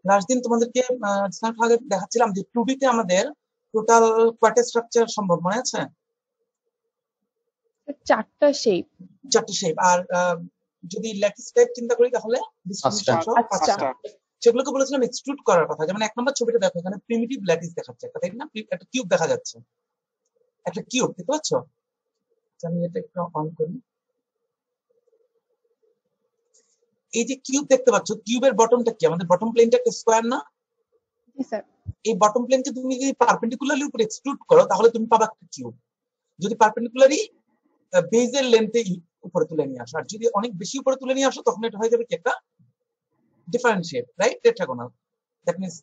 Last দিন তোমাদেরকে দেখাচ্ছিলাম যে 2D তে আমাদের টোটাল কয়টা স্ট্রাকচার সম্ভব মনে আছে? 4টা শেপ। 4টা শেপ। আর যদি ল্যাটিস টাইপ চিন্তা করি তাহলে ডিস্ট্রিবিউশন সহ 5টা। সেগুলোকে বলেছিলাম এক্সট্রুড করার কথা। যেমন 1 নম্বর ছবিটা দেখো, এখানে প্রিমিটিভ ল্যাটিস দেখাচ্ছে একটা, তাই না? একটা কিউব দেখা যাচ্ছে, একটা কিউব দেখতে পাচ্ছ? আমি এটা একটু অন করি। এই যে কিউব দেখতে পাচ্ছ, কিউবের বটমটা কি? আমাদের বটম প্লেনটা একটা স্কোয়ার না? জি স্যার। এই বটম প্লেনকে তুমি যদি পারপেন্ডিকুলারলি উপরে এক্সট্রুড করো তাহলে তুমি পাবা একটা কিউব। যদি পারপেন্ডিকুলারলি বেজের লেন্থে উপরে তুলে নিয়ে আসো, আর যদি অনেক বেশি উপরে তুলে নিয়ে আসো তখন এটা হয়ে যাবে কি একটা different shape, right? Tetragonal. That means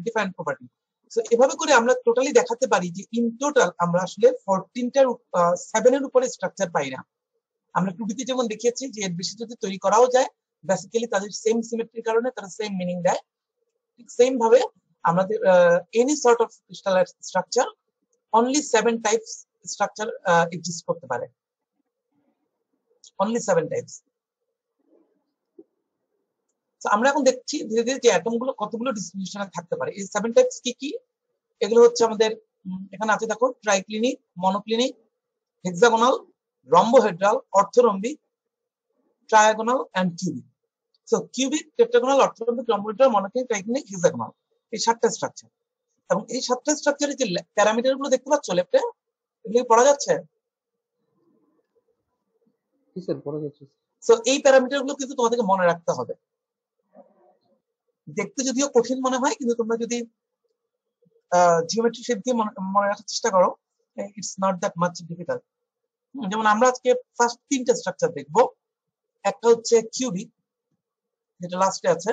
different property. So এভাবে করে আমরা টোটালি দেখাতে পারি যে ইন টোটাল আমরা আসলে 7 এর উপরে স্ট্রাকচার পাই না। আমরা 2D তে যেমন দেখিয়েছি যে এর বেশি যদি তৈরি করাও যায়, বেসিক্যালি তাদের সেম সিমেট্রির কারণে তারা সেম মিনিং দেয়। ঠিক সেম ভাবে আমাদের any sort of crystal structure only 7 types structure exist করতে পারে। Only 7 types. আমরা এখন দেখছি ধীরে ধীরে যে অ্যাটম গুলো কতগুলো ডিস্ট্রিবিউশনে থাকতে পারে। এই 7 টাইপস কি কি? এগুলো হচ্ছে আমাদের এখানে আছে দেখো, triclinic, monoclinic, hexagonal, rhombohedral, orthorhombic, trigonal and cubic. So cubic, tetragonal, orthorhombic, rhombohedral, monoclinic, triclinic, hexagonal, এই 7টা স্ট্রাকচার। এবং এই 7টা স্ট্রাকচারের যে প্যারামিটার গুলো দেখতে পাচ্ছ লেফটে, এগুলো পড়া যাচ্ছে? জি স্যার, পড়া যাচ্ছে। সো এই প্যারামিটার গুলো কিন্তু তোমাদেরকে মনে রাখতে হবে। দেখতে যদিও কঠিন মনে হয়, কিন্তু তোমরা যদি জিওমেট্রি শেপ দিয়ে মনে রাখার চেষ্টা করো, it's not that much difficult. যেমন আমরা আজকে ফার্স্ট 3টা স্ট্রাকচার দেখবো। একটা হচ্ছে কিউবিক, যেটা লাস্টে আছে।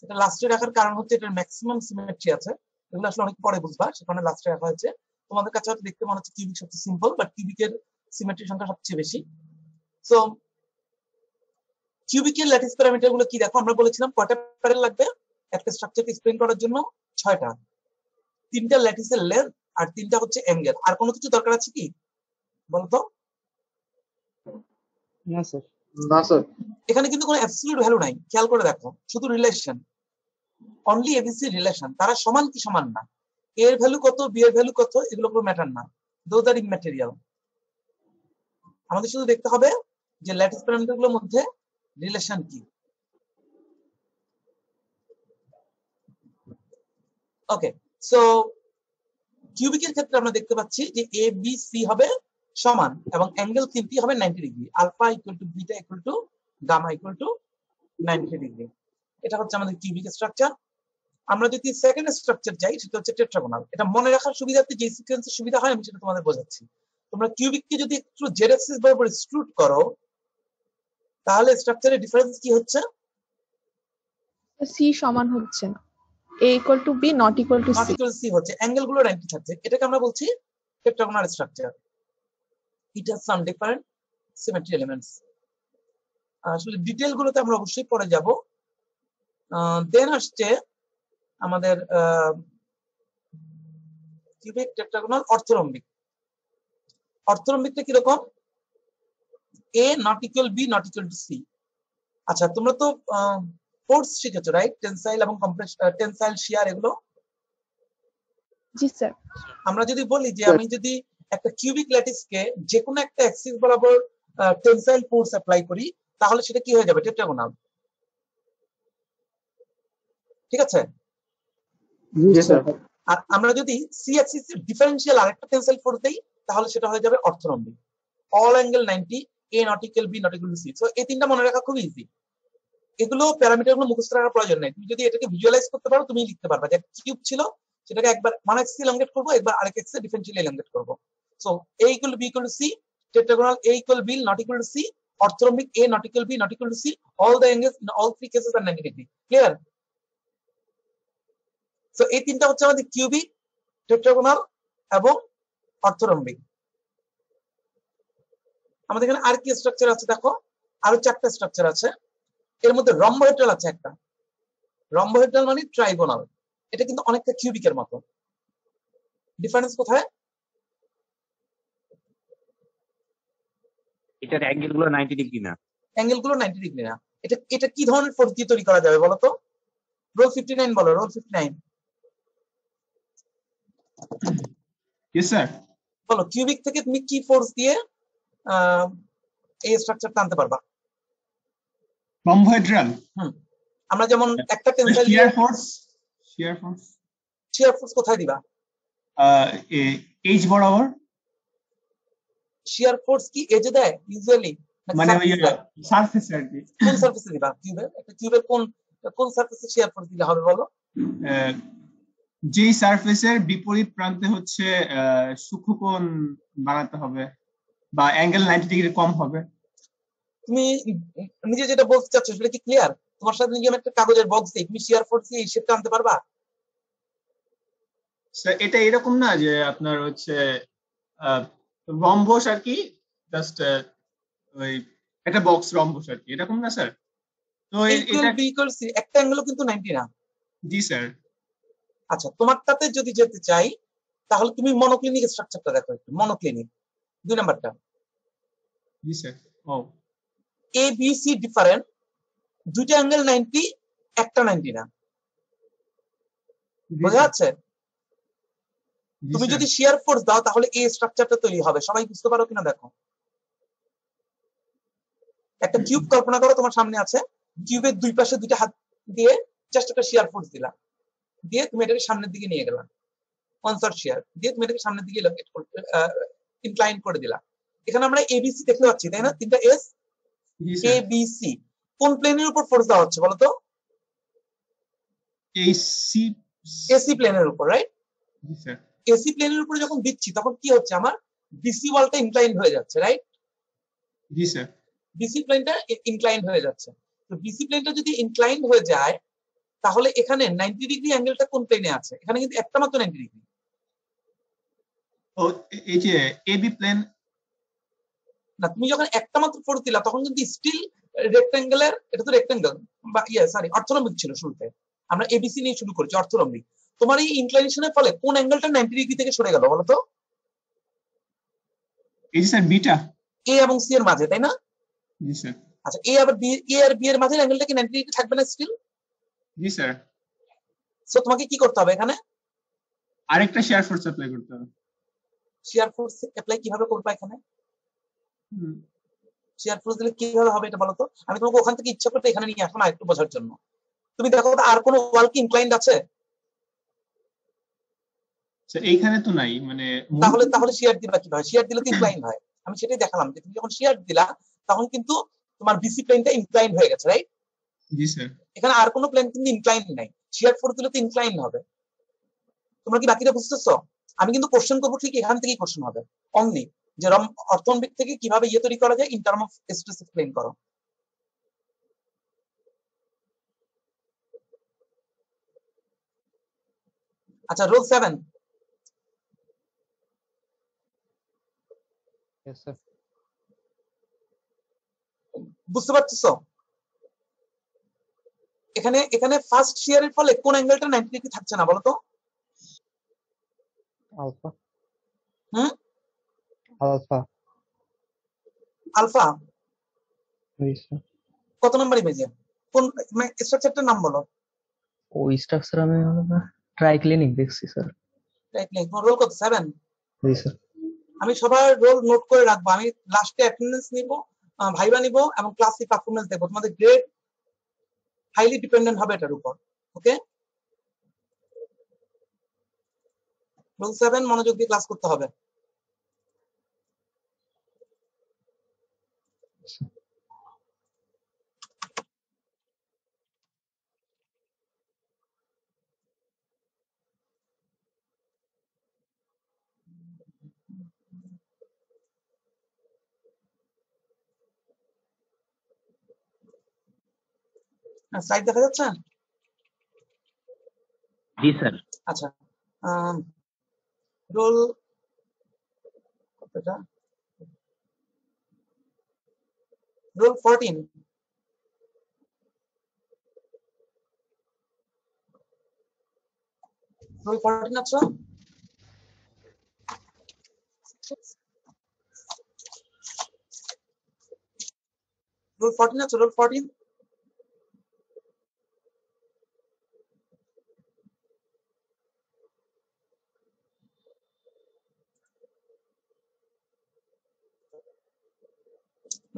এটা লাস্টে রাখার কারণ হচ্ছে এটার ম্যাক্সিমাম সিমেট্রি আছে। এগুলো আসলে অনেক পরে বুঝবা, সেখানে লাস্টে রাখা হয়েছে। তোমাদের কাছে হয়তো দেখতে মনে হচ্ছে কিউবিক সবচেয়ে সিম্পল, বাট কিউবিকের সিমেট্রি সংখ্যা সবচেয়ে বেশি। সো কিউবিকের ল্যাটিস প্যারামিটার গুলো কি দেখো, আমরা বলেছিলাম কয়টা প্যারাল লাগবে একটা স্ট্রাকচারকে এক্সপ্লেইন করার জন্য? 6টা। 3টা ল্যাটিসের লেন্থ আর 3টা হচ্ছে অ্যাঙ্গেল। আর কোনো কিছু দরকার আছে কি বলতো? না স্যার। না স্যার। এখানে কিন্তু কোনো অ্যাবসলিউট ভ্যালু নাই, খেয়াল করে দেখো, শুধু রিলেশন, অনলি এবিসি রিলেশন। তারা সমান কি সমান না, এর ভ্যালু কত, বি এর ভ্যালু কত, এগুলো কোনো ম্যাটার না। Those are immaterial. আমাদের শুধু দেখতে হবে যে ল্যাটিস প্যারামিটার গুলোর মধ্যে রিলেশন কি। ওকে, সো কিউবিকের ক্ষেত্রে আমরা দেখতে পাচ্ছি যে এ বি সি হবে সমান এবং অ্যাঙ্গেল 3টি হবে 90 degree. Alpha equal to beta equal to gamma equal to 90 degree. এটা হচ্ছে আমাদের কিউবিক স্ট্রাকচার। আমরা যদি সেকেন্ড স্ট্রাকচার যাই, সেটা হচ্ছে টেট্রাগোনাল। এটা মনে রাখার সুবিধার্থে যে সিকোয়েন্সের সুবিধা হয় আমি সেটা তোমাদের বোঝাচ্ছি। তোমরা কিউবিককে যদি একটু জেড অ্যাক্সিস বরাবর এক্সট্রুড করো তাহলে স্ট্রাকচারের ডিফারেন্স কি হচ্ছে? সি সমান হচ্ছে না, a equal to b not equal to not c। Equal C হচ্ছে, অ্যাঙ্গেল গুলো 90 থাকছে। এটাকে আমরা বলছি tetragonal structure. It has some different symmetry elements. আসলে ডিটেইল গুলোতে আমরা অবশ্যই পরে যাব। দেন আসছে আমাদের কিউবিক, টেট্রাগোনাল, অর্থরম্বিক। অর্থরম্বিকটা কিরকম? A not equal B not equal to C. আচ্ছা, তোমরা তো ফোর্স শিখেছো, রাইট? টেনসাইল এবং টেনসাইল শিয়ার, এগুলো। জি স্যার। আমরা যদি বলি যে আমি যদি একটা কিউবিক ল্যাটিসকে যে কোনো একটা অ্যাক্সিস বরাবর টেনসাইল ফোর্স অ্যাপ্লাই করি তাহলে সেটা কি হয়ে যাবে? টেট্রাগোনাল। ঠিক আছে? জি স্যার। আর আমরা যদি সি অ্যাক্সিস ডিফারেন্সিয়াল আরেকটা টেনসাইল ফোর্স দেই তাহলে সেটা হয়ে যাবে orthorhombic. All angle 90, A not equal B not equal to C. So এই তিনটা মনে রাখা খুব ইজি। এগুলো প্যারামিটার গুলো মুখস্থ রাখার প্রয়োজন নেই। তুমি যদি এটাকে ভিজুয়ালাইজ করতে পারো তুমি লিখতে পারবা যে কিউব ছিল, সেটাকে একবার 1x এলংগেট করব, একবার আরেক এক্স ডিফারেন্সিয়ালি এলংগেট করব। So a equal B equal to C, tetragonal a equal B not equal to C, orthorhombic a not equal B not equal to C, all the angles in all three cases are 90 degree. Clear? So এই তিনটা হচ্ছে আমাদের cubic, টেট্রাগোনাল এবং অর্থরম্বিক। আমাদের এখানে আর কি structure আছে দেখো, আরো 4টা স্ট্রাকচার আছে। এর মধ্যে রম্বোহেড্রাল আছে একটা। রম্বোহেড্রাল মানে ট্রাইগোনাল। এটা কিন্তু অনেকটা কিউবিকের মতো। ডিফারেন্স কোথায়? এটার অ্যাঙ্গেল গুলো 90 ডিগ্রি না। অ্যাঙ্গেল গুলো 90 ডিগ্রি না। এটা এটা কি ধরনের ফোর্স দিয়ে তৈরি করা যাবে বলো তো? রোল 59 বলো, রোল 59 ইয়েস স্যার। বলো কিউবিক থেকে তুমি কি ফোর্স দিয়ে আহ, এই স্ট্রাকচারটা আনতে পারবা? রম্বোহেড্রাল। আমরা যেমন একটা tensile shear force. Shear force shear force কোথায় দিবা? এইচ বরাবর। শিয়ার ফোর্স কি এজে দেয় ইউজুয়ালি, মানে ওই সারফেসে আর কি। কোন সারফেসে দিবা? কিউবের একটা কিউবের কোন কোন সারফেসে শিয়ার ফোর্স দিলে হবে বলো? যেই সারফেসের বিপরীত প্রান্তে হচ্ছে সূক্ষ্মকোণ বানাতে হবে বা অ্যাঙ্গেল 90 ডিগ্রি কম হবে। তুমি নিজে যেটা বলতে চাচ্ছ সেটা কি ক্লিয়ার? তোমার সাথে নিজে আমি একটা কাগজের বক্স দিই, তুমি শিয়ার ফোর্স দিয়ে হিসেবটা আনতে পারবা? স্যার এটা এরকম না যে আপনার হচ্ছে রম্বস আর কি, জাস্ট ওই একটা বক্স রম্বস আর কি, এরকম না স্যার? তো এটা একটা অ্যাঙ্গেলও কিন্তু 90 না। জি স্যার। আচ্ছা, তোমারটাতে যদি যেতে চাই তাহলে তুমি মনোক্লিনিক স্ট্রাকচারটা দেখো একটু, মনোক্লিনিক 2 নাম্বারটা। জি স্যার। ও এ বি সি ডিফারেন্ট, দুইটা অ্যাঙ্গেল 90, একটা 90 না। বোঝা যাচ্ছে? তুমি যদি শিয়ার ফোর্স দাও তাহলে এই স্ট্রাকচারটা তৈরি হবে, সবাই বুঝতে পারো কিনা দেখো। একটা কিউব কল্পনা করো তোমার সামনে আছে, কিউবের দুই পাশে দুইটা হাত দিয়ে জাস্ট একটা শিয়ার ফোর্স দিলা, দিয়ে তুমি এটাকে সামনের দিকে নিয়ে গেলা, কনসার্ট শিয়ার দিয়ে তুমি এটাকে সামনের দিকে ইনক্লাইন করে দিলা। এখানে আমরা এবিসি দেখতে পাচ্ছি তাই না, তিনটা এস। এবিসি কোন প্লেনের উপর ফোর্স দেওয়া হচ্ছে বলতো? এসি প্লেনের উপর, রাইট? জি স্যার। এসি প্লেনের উপরে যখন দিচ্ছি তখন কি হচ্ছে, আমার বিসি ওয়ালটা ইনক্লাইন হয়ে যাচ্ছে, রাইট? জি স্যার। বিসি প্লেনটা ইনক্লাইন হয়ে যাচ্ছে। তো বিসি প্লেনটা যদি ইনক্লাইন হয়ে যায় তাহলে এখানে 90 ডিগ্রি অ্যাঙ্গেলটা কোন প্লেনে আছে? এখানে কিন্তু একটা মাত্র 90 ডিগ্রি। ও এই যে এবি প্লেন না, তুমি যখন একটা মাত্র ফোর্স দিলা তখন কিন্তু স্টিল রেক্ট্যাঙ্গেলের, এটা তো রেক্ট্যাঙ্গেল বা সরি অর্থোরম্বিক ছিল শুরুতে, আমরা এবিসি নিয়ে শুরু করেছি অর্থোরম্বিক। তোমার এই ইনক্লাইনেশনের ফলে কোন অ্যাঙ্গেলটা 90 ডিগ্রি থেকে সরে গেল বলো তো? এই যে স্যার বিটা। এ এবং সি এর মাঝে, তাই না? জি স্যার। আচ্ছা, এ আর বি এর মাঝে অ্যাঙ্গেলটা কি 90 ডিগ্রি থাকবে না স্টিল? জি স্যার। সো তোমাকে কি করতে হবে এখানে? আরেকটা শেয়ার ফোর্স অ্যাপ্লাই করতে হবে। শেয়ার ফোর্স অ্যাপ্লাই কিভাবে করবা এখানে? শেয়ার ফোর্স দিলে কিভাবে হবে এটা বলো তো? আমি তোমাকে ওখান থেকে ইচ্ছা করতে এখানে নিয়ে আসবো না একটু বোঝার জন্য। তুমি দেখো আর কোন ওয়াল কি ইনক্লাইন্ড আছে? স্যার এইখানে তো নাই, মানে তাহলে শেয়ার দিবা কিভাবে? শেয়ার দিলে তো ইনক্লাইন হয়। আমি সেটাই দেখালাম যে তুমি যখন শেয়ার দিলা তখন কিন্তু তোমার বিসি প্লেনটা ইনক্লাইন হয়ে গেছে, রাইট? জি স্যার। এখানে আর কোনো প্লেন কিন্তু ইনক্লাইন নাই, শেয়ার ফোর্স দিলে তো ইনক্লাইন হবে। তোমরা কি বাকিটা বুঝতেছো? আমি কিন্তু কোশ্চেন করবো ঠিক এখান থেকেই কোশ্চেন হবে অনলি, যে অর্থনৈতিক থেকে কিভাবে ইয়ে তৈরি করা যায় in term of stress explain করো। আচ্ছা, রোল 7 Yes, sir. বুঝতে পারতেছো? এখানে এখানে ফার্স্ট শেয়ারের ফলে কোন অ্যাঙ্গেলটা 90 ডিগ্রি থাকছে না বলো তো? Alpha. হুম, Alpha. Alpha Yes, sir. কত নাম্বার ইমেজে? কোন স্ট্রাকচারটার নাম বলো? ওই স্ট্রাকচার আমি ট্রাইক্লিনিক দেখছি স্যার। রাইট, তোমার রোল কত? 7? জি স্যার। আমি সবার রোল নোট করে রাখবো, আমি লাস্টে অ্যাটেন্ডেন্স নিব, ভাইবা নিব এবং ক্লাসে পারফরম্যান্স দেখবো। তোমাদের গ্রেড হাইলি ডিপেন্ডেন্ট হবে এটার উপর। ওকে, রোল 7 মনোযোগ দিয়ে ক্লাস করতে হবে। স্লাইড দেখা যাচ্ছে? জি স্যার। আচ্ছা, রোল কতটা? রোল 14। রোল 14 আছো? রোল 14 আছো? Roll 14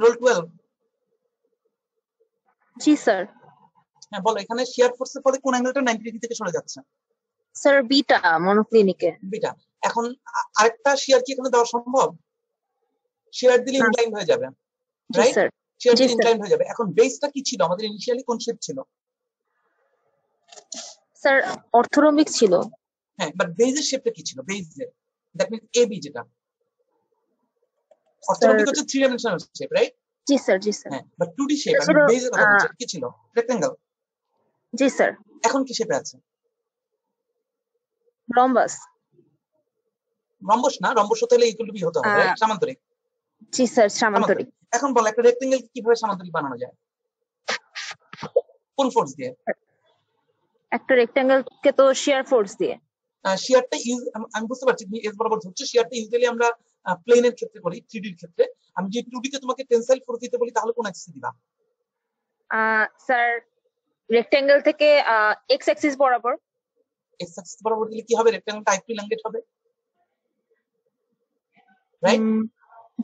roll 12। জি স্যার। হ্যাঁ বলো, এখানে শিয়ার ফোর্সের ফলে কোন অ্যাঙ্গেলটা 90 ডিগ্রি থেকে সরে যাচ্ছে? স্যার বিটা মনোক্লিনিকে। বিটা। এখন আরেকটা শিয়ার কি এখানে দেওয়া সম্ভব? শিয়ার দিলে না। ইনক্লাইন হয়ে যাবে, জি রাইট? স্যার। শিয়ার জি দিলে স্যার। ইনক্লাইন হয়ে যাবে। এখন বেসটা কি ছিল আমাদের? ইনিশিয়ালি কোন শেপ ছিল? স্যার অর্থোরম্বিক ছিল। হ্যাঁ, বাট বেজের শেপটা কি ছিল? বেজের দ্যাট মিন্স এবি, যেটা স্যার অর্থোরম্বিক হচ্ছে 3 ডাইমেনশনাল শেপ, রাইট? জি স্যার। জি স্যার। হ্যাঁ, বাট 2D শেপ এটা আমি ছিল বেজের কথা বলছি। এটা কি ছিল? রেক্টেঙ্গেল। জি স্যার। এখন কি শেপে আছে? রম্বাস। রম্বস না, রম্বস হতে হলে ইকুয়াল টু বি হতে হবে, রাইট? সামান্তরিক। জি স্যার সামান্তরিক। এখন বল একটা রেক্টেঙ্গেল কিভাবে সামান্তরিক বানানো যায়? কোন ফোর্স দিয়ে? একটা রেক্ট্যাঙ্গেল কে তো শিয়ার ফোর্স দিয়ে। শিয়ারটা আমি বুঝতে পারছি তুমি এস বরাবর ধরছো। শিয়ারটা ইউজুয়ালি আমরা প্লেনের ক্ষেত্রে করি, 3D এর ক্ষেত্রে। আমি যদি 2D তে তোমাকে টেনসাইল ফোর্স দিতে বলি তাহলে কোন অ্যাক্সিস দিবা? স্যার রেক্ট্যাঙ্গেল থেকে এক্স অ্যাক্সিস বরাবর। এক্স অ্যাক্সিস বরাবর দিলে কি হবে? রেক্টেঙ্গেলটা আরেকটু ইলাঙ্গেট হবে, রাইট?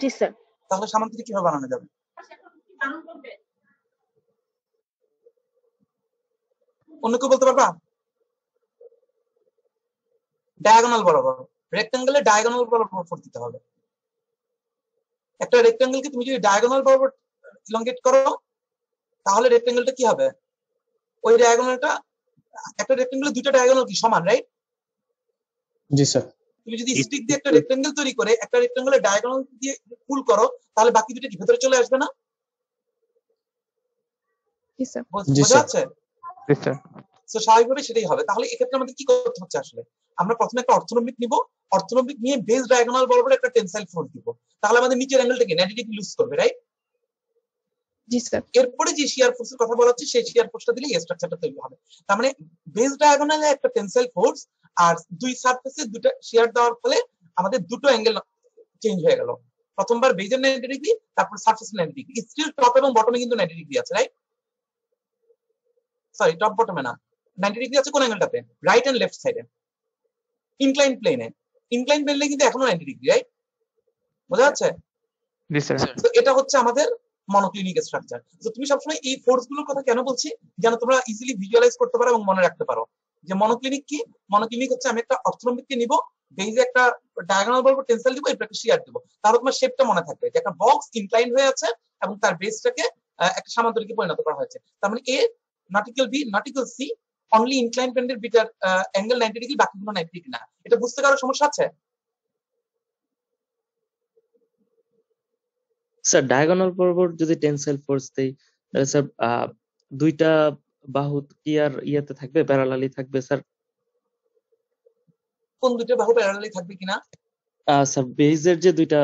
জি স্যার। তাহলে সামান্তরিক কিভাবে বানানো যাবে? অন্য কেউ বলতে পারবা? ডায়াগোনাল বরাবর। রেক্টেঙ্গেলে ডায়াগোনাল বরাবর ফোর্স দিতে হবে। একটা রেক্টেঙ্গেলকে তুমি যদি ডায়াগোনাল বরাবর ইলংগেট করো তাহলে রেক্টেঙ্গেলটা কি হবে? ওই ডায়াগোনালটা, একটা রেক্টেঙ্গেলে দুইটা ডায়াগোনাল কি সমান, রাইট? জি স্যার। তুমি যদি স্টিক দিয়ে একটা রেক্টেঙ্গেল তৈরি করে একটা রেক্টেঙ্গেলের ডায়াগোনাল দিয়ে পুল করো তাহলে বাকি দুটো কি ভেতরে চলে আসবে না? জি স্যার। জি বোঝা স্যার। যাচ্ছে? জি স্যার। তো স্বাভাবিকভাবে সেটাই হবে। তাহলে এক্ষেত্রে আমাদের কি করতে হচ্ছে আসলে? আমরা প্রথমে একটা অর্থোরম্বিক নিব, অর্থোরম্বিক নিয়ে বেস ডায়াগোনাল বরাবর একটা টেনসাইল ফোর্স দিব। তাহলে আমাদের নিচের অ্যাঙ্গেলটাকে 90 ডিগ্রি লুজ করবে, রাইট? জি স্যার। এরপরে যে শিয়ার ফোর্সের কথা বলা হচ্ছে সেই শিয়ার ফোর্সটা দিলে এই স্ট্রাকচারটা তৈরি হবে। তার মানে বেস ডায়াগোনালে একটা টেনসাইল ফোর্স আর দুই সারফেসে দুটো শিয়ার দেওয়ার ফলে আমাদের দুটো অ্যাঙ্গেল চেঞ্জ হয়ে গেল। প্রথমবার বেজের 90 ডিগ্রি, তারপর সারফেস 90 ডিগ্রি। স্টিল টপ এবং বটমে কিন্তু 90 ডিগ্রি আছে, রাইট? সরি, টপ বটমে না, 90 ডিগ্রি আছে কোন অ্যাঙ্গেলটাতে? রাইট এন্ড লেফট সাইডে, ইনক্লাইন প্লেনে। ইনক্লাইন প্লেনে কিন্তু এখনো 90 ডিগ্রি, রাইট? বোঝা যাচ্ছে? জি স্যার। তো এটা হচ্ছে আমাদের মনোক্লিনিক স্ট্রাকচার। তো তুমি সবসময় এই ফোর্স গুলোর কথা কেন বলছি? যেন তোমরা ইজিলি ভিজুয়ালাইজ করতে পারো এবং মনে রাখতে পারো যে মনোক্লিনিক কি। মনোক্লিনিক হচ্ছে আমি একটা অর্থোরম্বিককে নিব, বেজে একটা ডায়াগোনাল বরাবর টেনসাইল দিব, এরপর একটা শিয়ার দিব। তাহলে তোমার শেপটা মনে থাকবে যে একটা বক্স ইনক্লাইন হয়ে আছে এবং তার বেসটাকে একটা সামান্তরিকে পরিণত করা হয়েছে। তার মানে A not equal B not equal C, only incline প্লেনের বিটার অ্যাঙ্গেল 90 ডিগ্রি, বাকিগুলো 90 ডিগ্রি না। এটা বুঝতে কারো সমস্যা আছে? স্যার ডায়াগোনাল বরাবর যদি টেনসাইল ফোর্স দেই তাহলে স্যার দুইটা বাহু কি আর ইয়াতে থাকবে, প্যারালালি থাকবে স্যার? কোন দুটো বাহু প্যারালালি থাকবে কিনা? স্যার বেজের যে দুইটা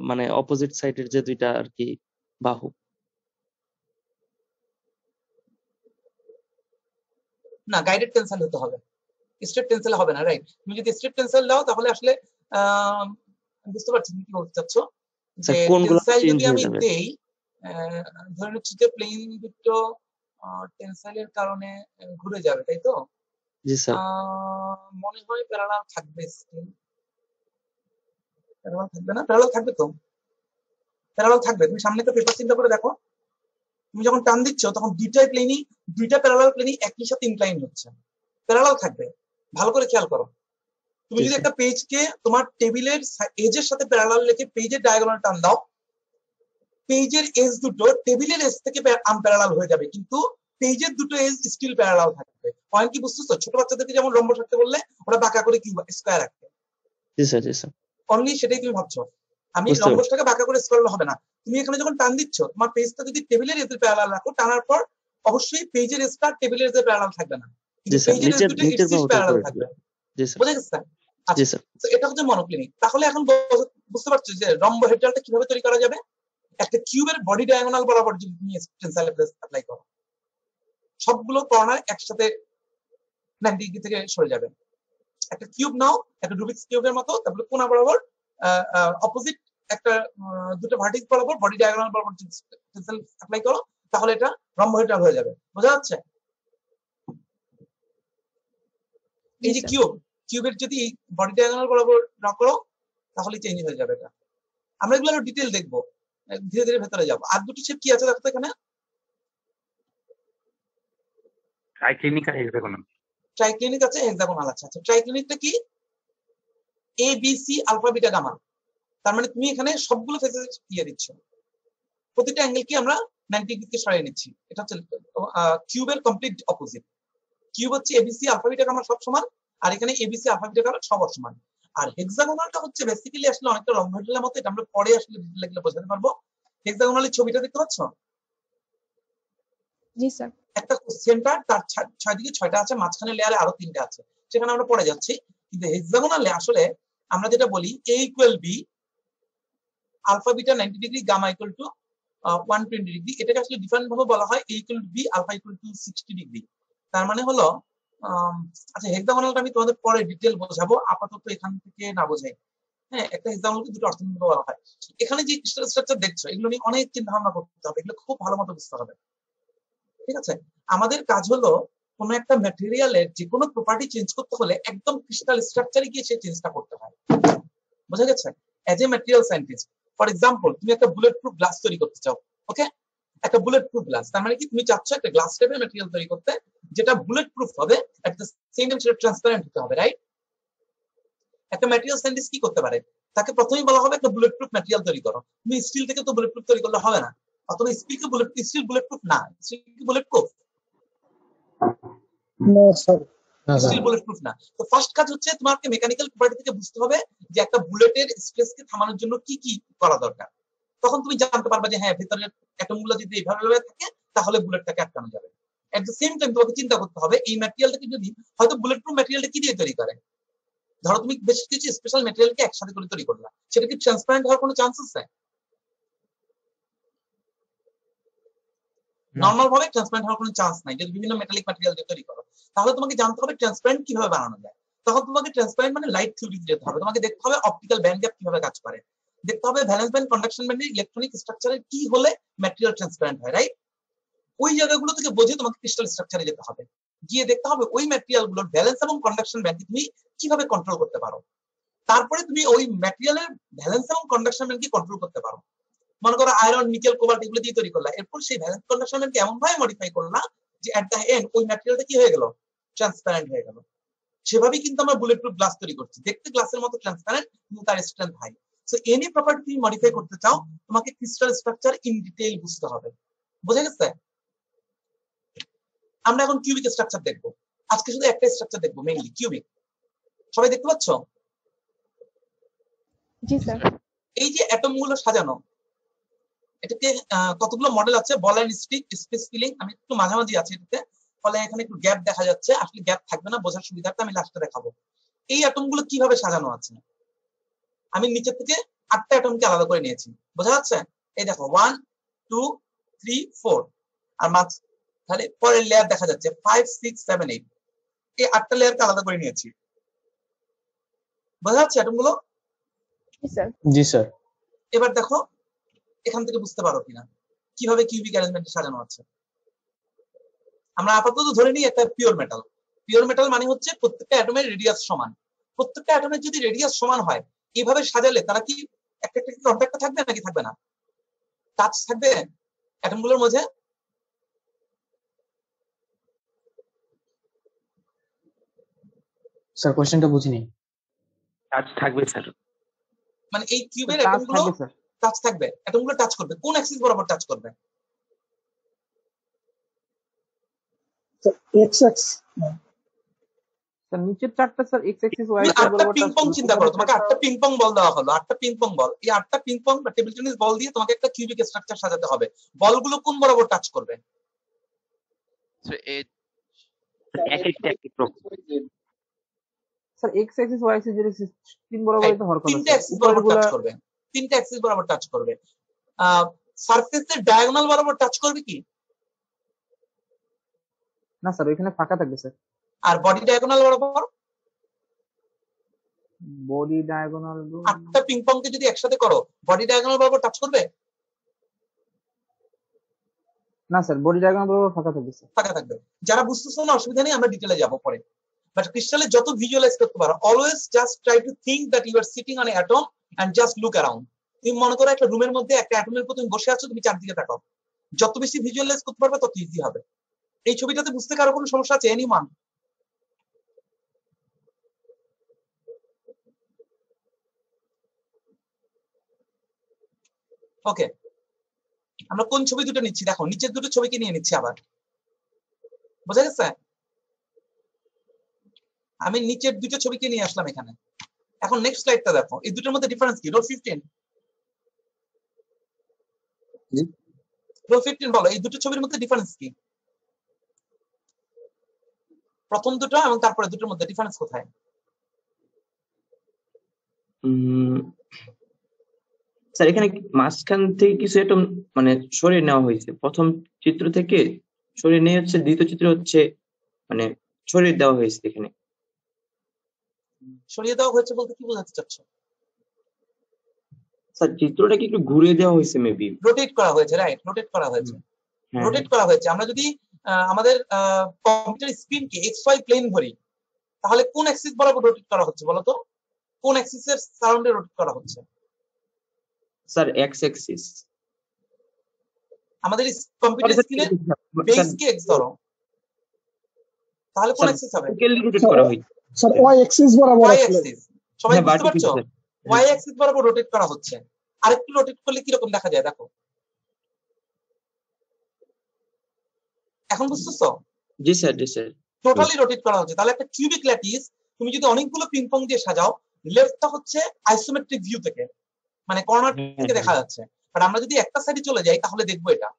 মানে অপোজিট সাইডের যে দুইটা আর কি বাহু। না, গাইডেড টেনসাইল হতে হবে, স্ট্রেট টেনসাইল হবে না, রাইট? তুমি যদি স্ট্রেট টেনসাইল দাও তাহলে আসলে বুঝতে পারছি তুমি কি বলতে চাচ্ছ। যে স্যার কোনগুলো টেনসাইল চেঞ্জ যদি হয়ে আমি যাবে? দেই, ধরে নিচ্ছি যে প্লেন দুটো টেনসাইলের কারণে ঘুরে যাবে, তাই তো? জি স্যার। মনে হয় প্যারালাল থাকবে, স্টিল প্যারালাল থাকবে না? প্যারালাল থাকবে তো, প্যারালাল থাকবে। তুমি সামনে একটা পেপার চিন্তা করে দেখো, তুমি যখন টান দিচ্ছ তখন দুইটা প্যারালাল প্লেনই একই সাথে ইনক্লাইন হচ্ছে, প্যারালাল থাকবে। ভালো করে খেয়াল করো। তুমি জি যদি স্যার। একটা পেজকে তোমার টেবিলের এজের সাথে প্যারালাল রেখে পেজের ডায়াগোনাল টান দাও, পেজের এজ দুটো টেবিলের এজ থেকে আনপ্যারালাল হয়ে যাবে, কিন্তু পেজের দুটো এজ স্টিল প্যারালাল থাকবে। পয়েন্ট কি বুঝতেছো? ছোট বাচ্চাদেরকে যেমন রম্বস আঁকতে বললে ওরা বাঁকা করে কিউব স্কয়ার আঁকবে, জি স্যার। জি স্যার। অনলি সেটাই তুমি ভাবছো। আমি বুঝতে পারছি। রম্বসটাকে বাঁকা করে স্কয়ার হবে না। তুমি এখানে যখন টান দিচ্ছ তোমার পেজটা যদি টেবিলের এজে প্যারালাল রাখো, টানার পর অবশ্যই পেজের এজটা টেবিলের এজে প্যারালাল থাকবে না, জি কিন্তু স্যার, পেজের এজ নিচের দুটো নিচের এক্সিস বাহুটা প্যারালাল করে থাকবে। দিবে। জি স্যার। বুঝে গেছে? জি আচ্ছা, স্যার। তো এটা হচ্ছে মনোক্লিনিক। তাহলে এখন বুঝতে পারছো যে রম্বোহেড্রালটা কিভাবে তৈরি করা যাবে? একটা কিউবের বডি ডায়াগোনাল বরাবর যদি তুমি টেনসাইল ফোর্স অ্যাপ্লাই করো, সবগুলো কর্নার একসাথে 90 ডিগ্রি থেকে সরে যাবে। একটা কিউব নাও, একটা রুবিক্স কিউবের মতো, তারপরে কোণা বরাবর অপোজিট একটা দুটো ভার্টিক্স বরাবর বডি ডায়াগোনাল বরাবর টেনসাইল অ্যাপ্লাই করো, তাহলে এটা রম্বোহেড্রাল হয়ে যাবে। বোঝা যাচ্ছে? এই যে স্যার। কিউবের যদি বডি ডায়াগোনাল বরাবর ড্র করো তাহলে চেঞ্জ হয়ে যাবে এটা। আমরা এগুলো আরো ডিটেল দেখবো, ধীরে ধীরে ভেতরে যাবো। আর দুটি শেপ কি আছে দেখো তো এখানে, ট্রাইক্লিনিক আর হেক্সাগোনাল। ট্রাইক্লিনিক আছে, হেক্সাগোনাল আছে। আচ্ছা ট্রাইক্লিনিকটা কি? A B C alpha beta gamma. তার মানে তুমি এখানে সবগুলো ফেজে দিয়ে দিচ্ছ, প্রতিটা অ্যাঙ্গেল কি আমরা 90 ডিগ্রিতে সরিয়ে নিচ্ছি। এটা হচ্ছে কিউবের কমপ্লিট অপোজিট। কিউব হচ্ছে এবিসি আলফা বিটা গামা সব সমান, আর এখানে এবিসি আলফা বিটা গামা সব সমান। আর হেক্সাগোনালটা হচ্ছে বেসিক্যালি আসলে অনেকটা রম্বহেড্রালের মতো, এটা আমরা পরে আসলে লিখলে বোঝাতে পারবো। হেক্সাগোনালের ছবিটা দেখতে পাচ্ছ? জি স্যার। একটা সেন্টার, তার 6 দিকে 6টা আছে, মাঝখানে লেয়ারে আরো 3টা আছে, সেখানে আমরা পরে যাচ্ছি। কিন্তু হেক্সাগোনালে আসলে আমরা যেটা বলি a = b, alpha beta 90 degree, gamma = 120 degree. এটাকে আসলে ডিফারেন্ট ভাবে বলা হয় a = b, আলফা = 60 ডিগ্রি। তার মানে হলো আচ্ছা হেক্সাগোনালটা আমি তোমাদের পরে ডিটেল বোঝাবো, আপাতত এখান থেকে না বোঝাই। হ্যাঁ, একটা হেক্সাগোনালকে দুটো অর্থনীতি বলা হয়। এখানে যে ক্রিস্টাল স্ট্রাকচার দেখছো, এগুলো নিয়ে অনেক চিন্তা ভাবনা করতে হবে, এগুলো খুব ভালো মতো বুঝতে হবে। ঠিক আছে, আমাদের কাজ হলো কোন একটা ম্যাটেরিয়ালের যে কোনো প্রপার্টি চেঞ্জ করতে হলে একদম ক্রিস্টাল স্ট্রাকচারে গিয়ে সেই চেঞ্জটা করতে হয়। বোঝা গেছে? As a material scientist, for example তুমি একটা বুলেট প্রুফ গ্লাস তৈরি করতে চাও, ওকে? একটা বুলেট প্রুফ গ্লাস, তার মানে কি তুমি চাচ্ছ একটা গ্লাস টাইপের ম্যাটেরিয়াল তৈরি করতে যেটা বুলেট প্রুফ হবে, এট দ্য সেম টাইম সেটা ট্রান্সপারেন্ট হতে হবে, রাইট? একটা ম্যাটেরিয়াল সায়েন্টিস্ট কি করতে পারে? তাকে প্রথমেই বলা হবে একটা বুলেট প্রুফ ম্যাটেরিয়াল তৈরি করো। তুমি স্টিল থেকে তো বুলেট প্রুফ তৈরি করলে হবে না, অথবা স্টিল বুলেট প্রুফ না, স্টিল কি bulletproof? No, sir. Steel bulletproof না। তো ফার্স্ট কাজ হচ্ছে তোমাকে মেকানিক্যাল প্রপার্টি থেকে বুঝতে হবে যে একটা বুলেটের স্ট্রেসকে থামানোর জন্য কি কি করা দরকার। তখন তুমি জানতে পারবে যে হ্যাঁ, ভেতরের অ্যাটমগুলো যদি এইভাবে থাকে তাহলে বুলেটটাকে আটকানো যাবে। এট দ্য সেম টাইম তোমাকে চিন্তা করতে হবে এই ম্যাটেরিয়ালটাকে যদি হয়তো বুলেট প্রুফ ম্যাটেরিয়ালটা কি দিয়ে তৈরি করে। ধরো তুমি বেশ কিছু স্পেশাল ম্যাটেরিয়ালকে একসাথে করে তৈরি করলা, সেটা কি ট্রান্সপারেন্ট হওয়ার কোনো চান্স আছে? নর্মাল ভাবে ট্রান্সপারেন্ট হওয়ার কোনো চান্স নাই। যদি বিভিন্ন মেটালিক ম্যাটেরিয়াল দিয়ে তৈরি করো, তাহলে তোমাকে জানতে হবে ট্রান্সপারেন্ট কিভাবে বানানো যায়। তখন তোমাকে ট্রান্সপারেন্ট মানে লাইট থিওরি যেতে হবে, তোমাকে দেখতে হবে অপটিক্যাল ব্যান্ড গ্যাপ কিভাবে কাজ করে, দেখতে হবে ভ্যালেন্স ব্যান্ড, কন্ডাকশন ব্যান্ডের ইলেকট্রনিক স্ট্রাকচারে কি হলে ম্যাটেরিয়াল ট্রান্সপারেন্ট হয়, রাইট? ওই জায়গাগুলো থেকে বুঝে তোমাকে ক্রিস্টাল স্ট্রাকচারে যেতে হবে, গিয়ে দেখতে হবে ওই ম্যাটেরিয়াল গুলোর ভ্যালেন্স এবং কন্ডাকশন ব্যান্ড তুমি কিভাবে কন্ট্রোল করতে পারো। তারপরে তুমি ওই ম্যাটেরিয়ালের ভ্যালেন্স এবং কন্ডাকশন ব্যান্ডকে কন্ট্রোল করতে পারো। মনে করো আয়রন, নিকেল, কোবাল্ট এগুলো দিয়ে তৈরি করলা, এরপর সেই ভ্যালেন্স কন্ডাকশন ব্যান্ডকে এমন ভাবে মডিফাই করলা যে এট দ্য এন্ড ওই ম্যাটেরিয়ালটা কি হয়ে গেল? ট্রান্সপারেন্ট হয়ে গেল। সেভাবেই কিন্তু আমরা বুলেট প্রুফ গ্লাস তৈরি করছি, দেখতে গ্লাসের মতো ট্রান্সপারেন্ট, কিন্তু তার strength high. So any property তুমি মডিফাই করতে চাও, তোমাকে ক্রিস্টাল স্ট্রাকচার ইন ডিটেইল বুঝতে হবে। বোঝা গেছে? আমরা এখন কিউবিক স্ট্রাকচার দেখবো। আজকে শুধু একটা স্ট্রাকচার দেখবো, মেইনলি কিউবিক। সবাই দেখতে পাচ্ছ? জি স্যার। এই যে অ্যাটম গুলো সাজানো, এটাকে কতগুলো মডেল আছে, বল এন্ড স্টিক, স্পেস ফিলিং। আমি একটু মাঝামাঝি আছি এটাতে, ফলে এখানে একটু গ্যাপ দেখা যাচ্ছে, আসলে গ্যাপ থাকবে না, বোঝার সুবিধার্থে আমি লাস্টে দেখাবো এই অ্যাটম গুলো কিভাবে সাজানো আছে। আমি নিচে থেকে 8টা অ্যাটমকে আলাদা করে নিয়েছি, বোঝা যাচ্ছে? এই দেখো 1 2 3 4, আর মাঝ তাহলে পরের লেয়ার দেখা যাচ্ছে 5 6 7 8, এই 8টা লেয়ারকে আলাদা করে নিয়েছি। বোঝা যাচ্ছে অ্যাটম গুলো? জি স্যার। জি স্যার। এবার দেখো এখান থেকে বুঝতে পারো কিনা কিভাবে কিউবিক অ্যারেঞ্জমেন্টে সাজানো আছে। আমরা আপাতত ধরে নিই একটা পিওর মেটাল। পিওর মেটাল মানে হচ্ছে প্রত্যেকটা অ্যাটমের রেডিয়াস সমান। প্রত্যেকটা অ্যাটমের যদি রেডিয়াস সমান হয়, এইভাবে সাজালে তারা কি একটা একটা কন্ট্যাক্ট থাকবে নাকি থাকবে না? টাচ থাকবে অ্যাটমগুলোর মধ্যে? স্যার কোশ্চেনটা বুঝিনি। টাচ থাকবে স্যার। মানে এই কিউবের অ্যাটমগুলো টাচ থাকবে, অ্যাটমগুলো টাচ করবে, কোন অ্যাক্সিস বরাবর টাচ করবে? এক্স এক্স স্যার নিচের চারটা স্যার এক্স অ্যাক্সিস ওয়াই তুমি অ্যাক্সিস 8টা বরাবর পিং টাচ পং করবে। চিন্তা করো, তোমাকে 8টা পিং পং বল দেওয়া হলো, 8টা পিং পং বল। এই 8টা পিং পং বা টেবিল টেনিস বল দিয়ে তোমাকে একটা কিউবিক স্ট্রাকচার সাজাতে হবে। বলগুলো কোন বরাবর টাচ করবে? এক একটা এক এক রকম। Sir X axis Y axis যেটা তিন বরাবরই তো হওয়ার কথা। তিনটা অ্যাক্সিস বরাবর টাচ করবে, তিনটা অ্যাক্সিস বরাবর টাচ করবে। সারফেসের ডায়াগোনাল বরাবর টাচ করবে কি? না স্যার ওইখানে ফাঁকা থাকবে স্যার। আর বডি ডায়াগোনাল বরাবর? বডি ডায়াগোনাল 8টা পিং পং কে যদি একসাথে করো, বডি ডায়াগোনাল বরাবর টাচ করবে? না স্যার বডি ডায়াগোনাল বরাবর ফাঁকা থাকবে স্যার। ফাঁকা থাকবে। যারা বুঝতেছো না অসুবিধা নেই, আমরা ডিটেইলে যাব পরে। বাট ক্রিস্টালে যত ভিজুয়ালাইজ করতে পারো, always just try to think that you are sitting on a atom and just look around. তুমি মনে করো একটা রুমের মধ্যে একটা অ্যাটমের উপর তুমি বসে আছো, তুমি চারদিকে তাকাও, যত বেশি ভিজুয়ালাইজ করতে পারবে তত ইজি হবে। এই ছবিটাতে বুঝতে কারো কোনো সমস্যা আছে? এনিওয়ান? ওকে, আমরা কোন ছবি দুটো নিচ্ছি দেখো, নিচের দুটো ছবিকে নিয়ে নিচ্ছি আবার, বোঝা গেছে? আমি নিচের দুটো ছবিকে নিয়ে আসলাম এখানে। এখন নেক্সট স্লাইডটা দেখো, এই দুটোর মধ্যে ডিফারেন্স কি? রো 15, রো 15 বলো, এই দুটো ছবির মধ্যে ডিফারেন্স কি? প্রথম দুটো এবং তারপরে দুটোর মধ্যে ডিফারেন্স কোথায়? স্যার এখানে মাঝখান থেকে কিছু একটা মানে সরিয়ে নেওয়া হয়েছে, প্রথম চিত্র থেকে সরিয়ে নিয়ে হচ্ছে দ্বিতীয় চিত্র হচ্ছে মানে সরিয়ে দেওয়া হয়েছে এখানে। সরিয়ে দেওয়া হয়েছে বলতে কি বোঝাতে চাচ্ছ? স্যার চিত্রটাকে একটু ঘুরিয়ে দেওয়া হয়েছে মেবি। রোটেট করা হয়েছে, রাইট, রোটেট করা হয়েছে, হ্যাঁ রোটেট করা হয়েছে। আমরা যদি আমাদের কম্পিউটার স্ক্রিনকে এক্স ওয়াই প্লেন ধরি, তাহলে কোন অ্যাক্সিস বরাবর রোটেট করা হচ্ছে বলতো? কোন অ্যাক্সিসের সারাউন্ডে রোটেট করা হচ্ছে? Sir X Axis. আমাদের কম্পিউটার স্ক্রিনের বেস কে এক্স ধরো, তাহলে কোন অ্যাক্সিস হবে? রোটেট করা হয়েছে স্যার ওয়াই অ্যাক্সিস বরাবর ওয়াই আসলে অ্যাক্সিস। সবাই হ্যাঁ, বুঝতে পারছো? vertical, ওয়াই অ্যাক্সিস বরাবর রোটেট করা হচ্ছে। আরেকটু রোটেট করলে কি রকম দেখা যায় দেখো, এখন বুঝতেছো? জি স্যার জি স্যার। টোটালি রোটেট করা হচ্ছে। তাহলে একটা কিউবিক ল্যাটিস তুমি যদি অনেকগুলো পিং পং দিয়ে সাজাও, লেফটটা হচ্ছে আইসোমেট্রিক ভিউ থেকে, মানে কর্নার থেকে দেখা যাচ্ছে, বাট আমরা যদি একটা সাইডে চলে যাই তাহলে দেখবো এটা,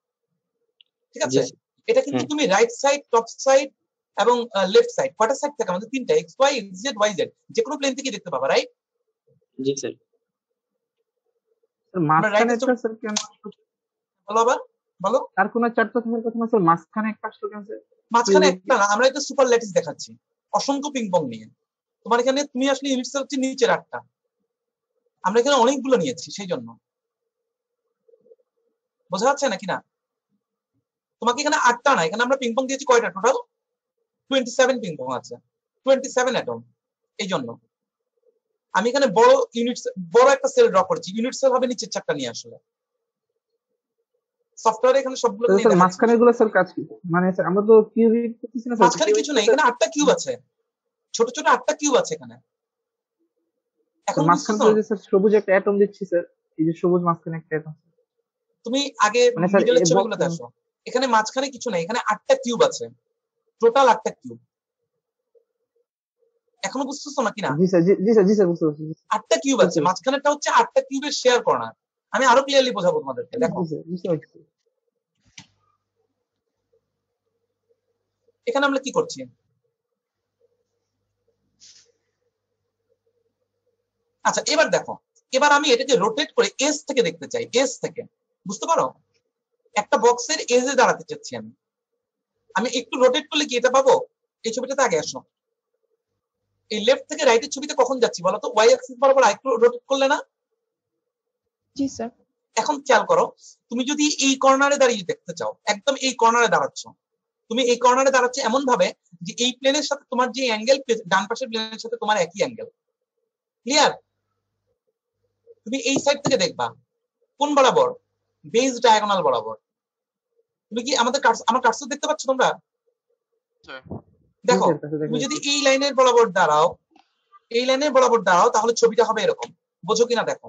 ঠিক আছে? এটা কিন্তু তুমি রাইট সাইড, টপ সাইড এবং লেফট সাইড, কয়টা সাইড থেকে? আমাদের তিনটা, X Y, X Z, Y Z, যে কোনো প্লেন থেকে দেখতে পাবা, রাইট? জি স্যার। মাঝখানে একটা স্যার কেন বলো আবার, বলো। আর কোন চারটা থাকার কথা না স্যার, মাঝখানে একটা আসলো কেন স্যার? মাঝখানে একটা না, আমরা একটা সুপার ল্যাটিস দেখাচ্ছি অসংখ্য পিং পং নিয়ে। তোমার এখানে তুমি আসলে ইউনিট সেল হচ্ছে নিচের আটটা, আমরা এখানে অনেকগুলো নিয়েছি, সেই জন্য। বোঝা যাচ্ছে নাকি না? তোমাকে এখানে আটটা না, এখানে আমরা পিং পং দিয়েছি কয়টা? টোটাল 27 পিং পং আছে, 27 অ্যাটম। এই জন্য আমি এখানে বড় ইউনিট, বড় একটা সেল ড্র করেছি। ইউনিট সেল হবে নিচের চারটা নিয়ে আসলে। সফটওয়্যারে এখানে সবগুলো নিয়ে স্যার দেখাচ্ছি। মাঝখানে গুলো স্যার কাজ কি? মানে স্যার আমরা তো কিউবিক করতেছি না স্যার, মাঝখানে কিছু নেই, এখানে আটটা কিউব আছে, ছোট ছোট আটটা কিউব আছে এখানে। এখন মাঝখানে বুঝতেছো? যে স্যার সবুজ একটা অ্যাটম দিচ্ছি স্যার, এই যে সবুজ মাঝখানে একটা অ্যাটম। তুমি আগে মানে স্যার মিডলের ছবিগুলোতে আসো, এখানে মাঝখানে কিছু নেই, এখানে আটটা কিউব আছে, টোটাল আটটা কিউব। এখনো বুঝতেছো নাকি না? জি স্যার জি স্যার জি স্যার বুঝতে পারছি। আটটা কিউব আছে, মাঝখানেরটা হচ্ছে আটটা কিউবের শেয়ার কর্নার। আমি আরো ক্লিয়ারলি বোঝাবো তোমাদেরকে, দেখো জি স্যার বুঝতে পারছি। এখানে আমরা কি করছি। আচ্ছা এবার দেখো, এবার আমি এটাকে রোটেট করে এস থেকে দেখতে চাই, এস থেকে, বুঝতে পারো? একটা বক্সের এজে দাঁড়াতে চাচ্ছি আমি, আমি একটু রোটেট করলে কি এটা পাবো? এই ছবিটাতে আগে আসো, এই লেফট থেকে রাইটের ছবিতে কখন যাচ্ছি বলো তো? ওয়াই অ্যাক্সিস বরাবর আরেকটু রোটেট করলে না? জি স্যার। এখন খেয়াল করো, তুমি যদি এই কর্নারে দাঁড়িয়ে দেখতে চাও, একদম এই কর্নারে দাঁড়াচ্ছ, তুমি এই কর্নারে দাঁড়াচ্ছ এমন ভাবে যে এই প্লেনের সাথে তোমার যে অ্যাঙ্গেল, ডান পাশের প্লেনের সাথে তোমার একই অ্যাঙ্গেল, ক্লিয়ার? তুমি এই সাইড থেকে দেখবা কোন বরাবর? বেস ডায়াগোনাল বরাবর। তুমি কি আমার কার্সর দেখতে পাচ্ছ তোমরা? দেখো তুমি যদি এই লাইনের বরাবর দাঁড়াও, এই লাইনের বরাবর দাঁড়াও, তাহলে ছবিটা হবে এরকম। বোঝো কিনা দেখো,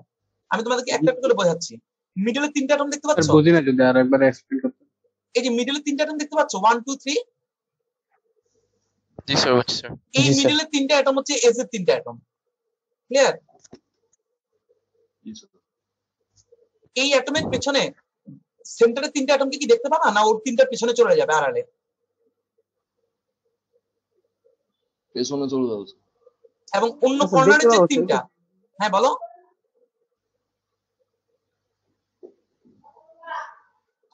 আমি তোমাদেরকে একটা একটা করে বোঝাচ্ছি। মিডলে তিনটা অ্যাটম দেখতে পাচ্ছ? বুঝি না, যদি আরেকবার এক্সপ্লেইন করতে। এই যে মিডলে তিনটা অ্যাটম দেখতে পাচ্ছ, 1 2 3। জি স্যার বুঝছি স্যার। এই মিডলে তিনটা অ্যাটম হচ্ছে এস এর তিনটা অ্যাটম, ক্লিয়ার? এই অ্যাটমের পেছনে সেন্টারে তিনটা অ্যাটমকে কি দেখতে পাবা না? ওর তিনটার পেছনে চলে যাবে আড়ালে, পেছনে চলে যাবে এবং অন্য কর্নারে যে তিনটা, হ্যাঁ বলো।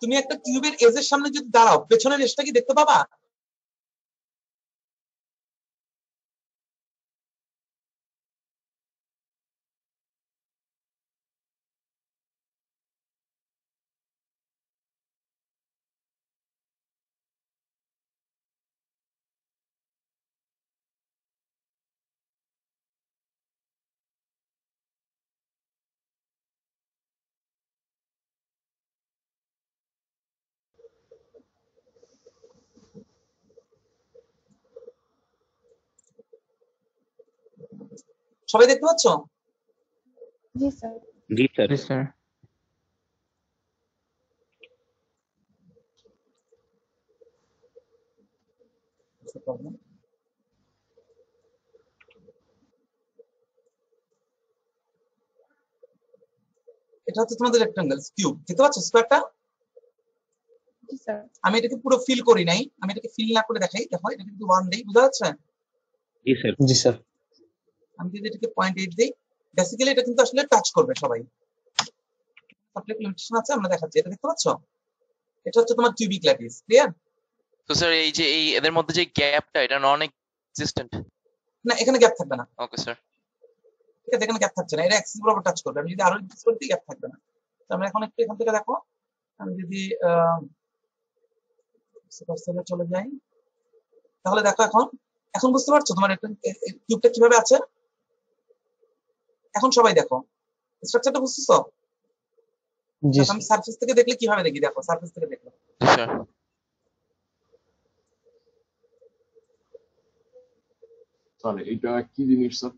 তুমি একটা কিউবের এজের সামনে যদি দাঁড়াও, পেছনের এজটা কি দেখতে পাবা? সবাই দেখতে পাচ্ছ? জি স্যার। জি স্যার। জি স্যার। এটা হচ্ছে তোমাদের রেক্টাঙ্গেল কিউব, দেখতে পাচ্ছ স্কোয়ারটা? জি স্যার। আমি এটাকে পুরো ফিল করি নাই, আমি এটাকে ফিল না করে দেখাই। দেখো এটা কিন্তু 1 দেই, বুঝা যাচ্ছে? জি স্যার। জি স্যার। আমি যদি এটাকে 0.8 দেই, বেসিক্যালি এটা কিন্তু আসলে টাচ করবে সবাই। সাবজেক্ট লিমিটেশন আছে, আমরা দেখাচ্ছি। এটা দেখতে পাচ্ছ? এটা হচ্ছে তোমার কিউবিক ল্যাটিস, ক্লিয়ার? তো স্যার এই যে এদের মধ্যে যে গ্যাপটা এটা নন এক্সিস্টেন্ট। না, এখানে গ্যাপ থাকবে না। Okay sir. ঠিক আছে, এখানে গ্যাপ থাকছে না, এটা অ্যাক্সিস বরাবর টাচ করবে। আমি যদি আরো ইনক্রিজ করি গ্যাপ থাকবে না। তো আমরা এখন একটু এখান থেকে দেখো, আমি যদি সুপারসেলে চলে যাই, তাহলে দেখো এখন এখন বুঝতে পারছো তোমার কিউবটা কিভাবে আছে? এখন সবাই দেখো স্ট্রাকচারটা বুঝতেছো? জি দেখো, আমি সারফেস থেকে দেখলে কিভাবে দেখি, দেখো সারফেস থেকে দেখলে জি স্যার। স্যার এটা কি জিনিস স্যার?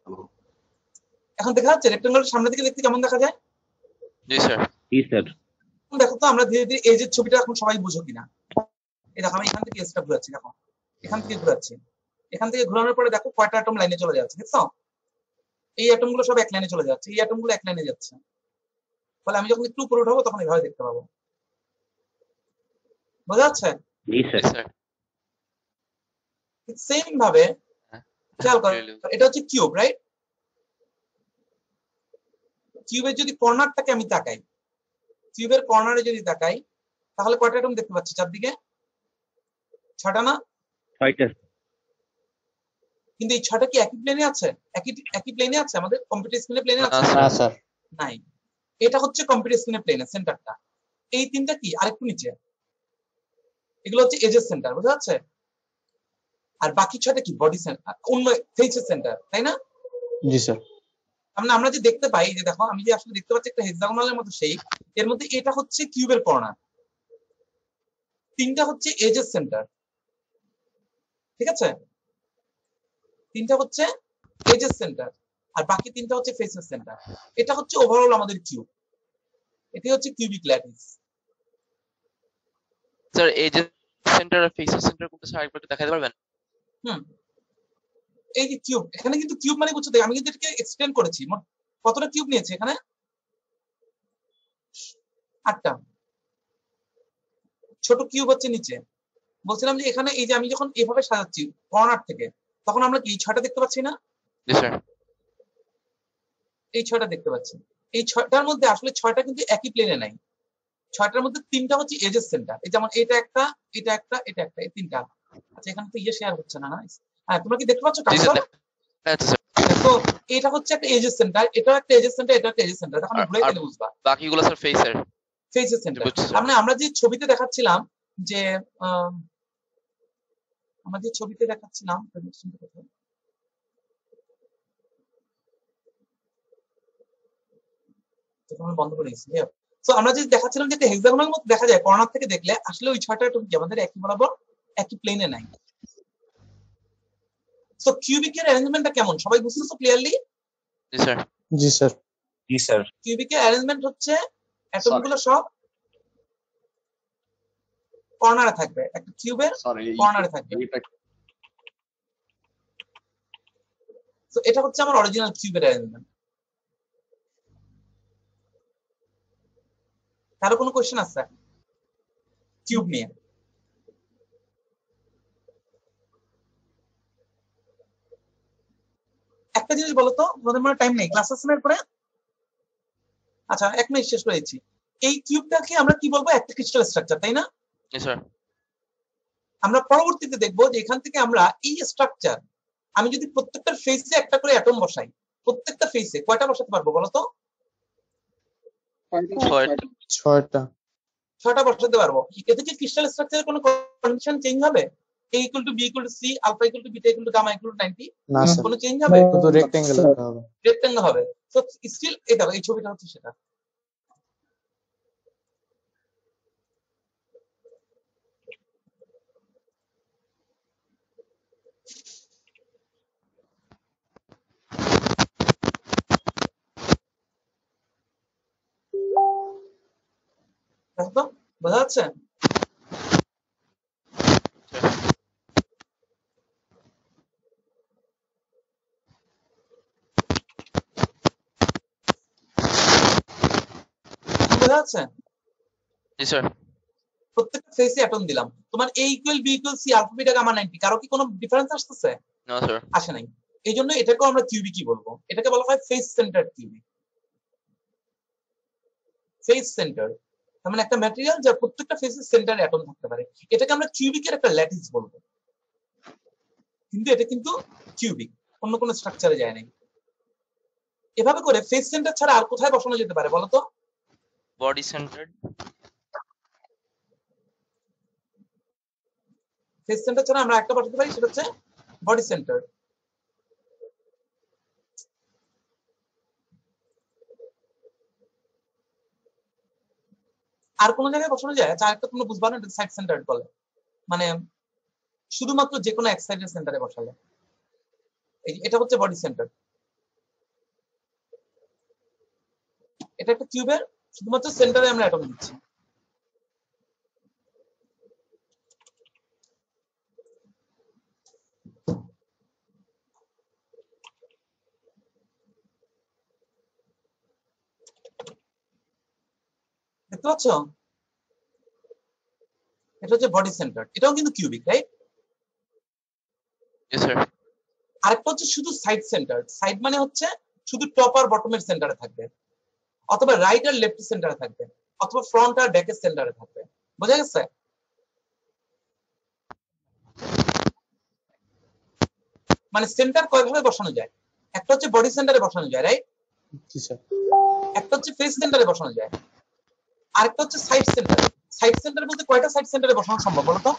হ্যালো, এখন দেখা যাচ্ছে রেক্টাঙ্গেলের সামনে থেকে দেখতে কেমন দেখা যায়? জি স্যার। জি স্যার। এখন দেখো তো আমরা ধীরে ধীরে এই যে ছবিটা এখন সবাই বুঝো কিনা। এই দেখো আমি এখান থেকে এসটা ঘুরাচ্ছি, দেখো এখান থেকে ঘুরাচ্ছি, এখান থেকে ঘোরানোর পরে দেখো কয়টা অ্যাটম লাইনে চলে যাচ্ছে, দেখছো? এই অ্যাটম গুলো সব এক লাইনে চলে যাচ্ছে, এই অ্যাটম গুলো এক লাইনে যাচ্ছে। ফলে আমি যখন একটু উপরে উঠাবো তখন এইভাবে দেখতে পাবো, বোঝা যাচ্ছে? জি জি স্যার। স্যার। সেম ভাবে হ্যাঁ। খেয়াল করো, এটা হচ্ছে কিউব, রাইট? কিউবের যদি কর্নারটাকে আমি তাকাই, কিউবের কর্নারে যদি তাকাই, তাহলে কয়টা অ্যাটম দেখতে পাচ্ছি চারদিকে? 6টা না? 6টা। কিন্তু এই 6টা কি একই প্লেনে আছে? একই প্লেনে আছে? আমাদের কম্পিউটার স্ক্রিনে প্লেনে না আছে? না স্যার। নাই। এটা হচ্ছে কম্পিউটার স্ক্রিনে প্লেনে সেন্টারটা। এই তিনটা কি আরেকটু নিচে, এগুলো হচ্ছে এজের সেন্টার, বোঝা যাচ্ছে? আর বাকি 6টা কি বডি সেন্টার, অন্য ফেসের সেন্টার, তাই না? জি স্যার। মানে আমরা যে দেখতে পাই, যে দেখো আমি যে আসলে দেখতে পাচ্ছি একটা হেক্সাগোনালের মতো শেপ, এর মধ্যে এটা হচ্ছে কিউবের কর্নার, তিনটা হচ্ছে এজের সেন্টার, ঠিক আছে? তিনটা হচ্ছে এজের সেন্টার আর বাকি তিনটা হচ্ছে ফেসের সেন্টার। এটা হচ্ছে ওভারঅল আমাদের কিউব, এটি হচ্ছে কিউবিক ল্যাটিস। স্যার এই যে সেন্টার আর ফেসের সেন্টার কোনটা স্যার আরেকবার একটু দেখাতে পারবেন? হুম, এই যে কিউব, এখানে কিন্তু কিউব মানে বুঝছো, আমি কিন্তু এটাকে এক্সটেন্ড করেছি। মোট কতটা কিউব নিয়েছে এখানে? 8টা। ছোট কিউব হচ্ছে নিচে। বলছিলাম যে এখানে এই যে আমি যখন এভাবে সাজাচ্ছি কর্নার থেকে, তখন আমরা কি 6টা দেখতে পাচ্ছি না? জি স্যার। এই 6টা দেখতে পাচ্ছি। এই 6টার মধ্যে আসলে 6টা কিন্তু একই প্লেনে নাই। 6টার মধ্যে 3টা হচ্ছে এজেস সেন্টার, এই যেমন এটা একটা, এটা একটা, এটা একটা, এই 3টা। আচ্ছা, এখানে তো শেয়ার হচ্ছে না, না? হ্যাঁ, তোমরা কি দেখতে পাচ্ছ জি কার্সর? স্যার। আচ্ছা স্যার। তো এটা হচ্ছে একটা এজেস সেন্টার, এটাও একটা এজেস সেন্টার, এটা একটা এজেস সেন্টার। দেখো আমি ঘুরে আর গেলে বুঝবা বাকিগুলো স্যার ফেসের। ফেসের সেন্টার। বুঝছি স্যার। তার মানে আমরা যে ছবিতে দেখাচ্ছিলাম, যে আমরা যে ছবিতে দেখাচ্ছিলাম, প্রেজেন্টেশনটা কোথায়? তখন আমি বন্ধ করে দিয়েছি। তো আমরা যে দেখাচ্ছিলাম যে একটা হেক্সাগোনাল মতো দেখা যায় কর্নার থেকে দেখলে, আসলে ওই 6টা অ্যাটম কি আমাদের একই বরাবর একই প্লেনে নাই। সো কিউবিকের অ্যারেঞ্জমেন্টটা কেমন সবাই বুঝতেছো ক্লিয়ারলি? জি স্যার। জি স্যার। জি স্যার। কিউবিকের অ্যারেঞ্জমেন্ট হচ্ছে অ্যাটম স্যার গুলো সব কর্নারে থাকবে, একটা কিউবের স্যার এই কর্নারে থাকবে। এটা তো এটা হচ্ছে আমার অরিজিনাল কিউবের অ্যারেঞ্জমেন্ট। কারো কোনো কোশ্চেন আছে কিউব নিয়ে? একটা জিনিস বলো তো, তোমাদের মনে টাইম নেই, ক্লাস আছে না এরপরে? আচ্ছা, 1 মিনিট শেষ করে দিচ্ছি। এই কিউবটাকে আমরা কি বলবো? একটা ক্রিস্টাল স্ট্রাকচার, তাই না? জি স্যার। আমরা পরবর্তীতে দেখবো যে এখান থেকে আমরা এই স্ট্রাকচার, আমি যদি প্রত্যেকটা ফেসে একটা করে অ্যাটম বসাই, প্রত্যেকটা ফেসে কয়টা বসাতে পারবো বলো তো? 6টা। 6টা বসাতে পারবো। এতে কি ক্রিস্টাল স্ট্রাকচারের কোনো কন্ডিশন চেঞ্জ হবে? A equal to B equal to C, alpha equal to beta equal to gamma equal to 90? না স্যার। কোনো চেঞ্জ হবে? শুধু রেক্টেঙ্গেল হবে। রেক্টেঙ্গেল হবে। তো স্টিল এটা এই ছবিটা হচ্ছে সেটা। যাচ্ছে? বোঝা যাচ্ছে? জি স্যার। প্রত্যেকটা ফেসে অ্যাটম দিলাম। তোমার A equal B equal C alpha beta gamma 90 কারো কি কোনো ডিফারেন্স আসতেছে? না স্যার। আসে নাই। এই জন্য এটাকেও আমরা কিউবিক বলবো। এটাকে বলা হয় face centred cubic. Face centre তার মানে একটা ম্যাটেরিয়াল যার প্রত্যেকটা ফেসের সেন্টারে অ্যাটম থাকতে পারে, এটাকে আমরা কিউবিকের একটা ল্যাটিস বলবো। কিন্তু এটা কিন্তু কিউবিক, অন্য কোনো স্ট্রাকচারে যায় নাই। এভাবে করে ফেস সেন্টার ছাড়া আর কোথায় বসানো যেতে পারে বলো তো? Body centred. ফেস সেন্টার ছাড়া আমরা একটা বসাতে পারি, সেটা হচ্ছে বডি সেন্টার। আর কোন জায়গায় বসানো যায়? আচ্ছা, আরেকটা তোমরা বুঝবা না, সাইড সেন্টার বলে, মানে শুধুমাত্র যে কোনো এক সাইডের সেন্টারে বসালে। এটা হচ্ছে বডি সেন্টার। এটা একটা কিউবের শুধুমাত্র সেন্টারে আমরা অ্যাটম দিচ্ছি। দেখতে পাচ্ছ? এটা হচ্ছে বডি সেন্টার, এটাও কিন্তু কিউবিক, রাইট? জি স্যার। আরেকটা হচ্ছে শুধু সাইড সেন্টার। সাইড মানে হচ্ছে শুধু টপ আর বটমের সেন্টারে থাকবে, অথবা রাইট আর লেফট সেন্টারে থাকবে, অথবা ফ্রন্ট আর ব্যাকের সেন্টারে থাকবে। বোঝা গেছে? মানে সেন্টার কয়ভাবে বসানো যায়? একটা হচ্ছে বডি সেন্টারে বসানো যায়, রাইট? জি স্যার। একটা হচ্ছে ফেস সেন্টারে বসানো যায়, আরেকটা হচ্ছে সাইড সেন্টারে। সাইড সেন্টার বলতে কয়টা সাইড সেন্টারে বসানো সম্ভব বলো তো?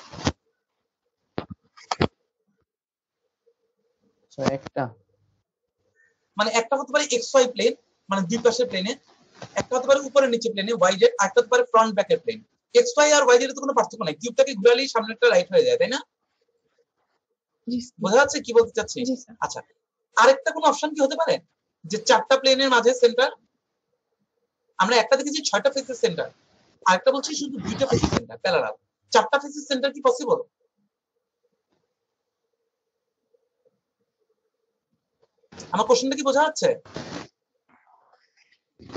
স্যার একটা। মানে একটা হতে পারে এক্স ওয়াই প্লেন, মানে দুই পাশের প্লেনে, একটা হতে পারে উপরে নিচে প্লেনে ওয়াই জেড, আরেকটা হতে পারে ফ্রন্ট ব্যাকের প্লেন। এক্স ওয়াই আর ওয়াই জেড তো কোনো পার্থক্য নাই, কিউবটাকে ঘুরালেই সামনেরটা রাইট হয়ে যায়, তাই না? জি বোঝা যাচ্ছে কি বলতে চাচ্ছি? জি স্যার। আচ্ছা, আরেকটা কোনো অপশন কি হতে পারে যে চারটা প্লেনের মাঝে সেন্টার? আমরা একটা দেখেছি 6টা ফেসের সেন্টার, আরেকটা বলছি শুধু 2টা ফেসের সেন্টার প্যারালাল। 4টা ফেসের সেন্টার কি পসিবল? আমার কোশ্চেনটা কি বোঝা যাচ্ছে?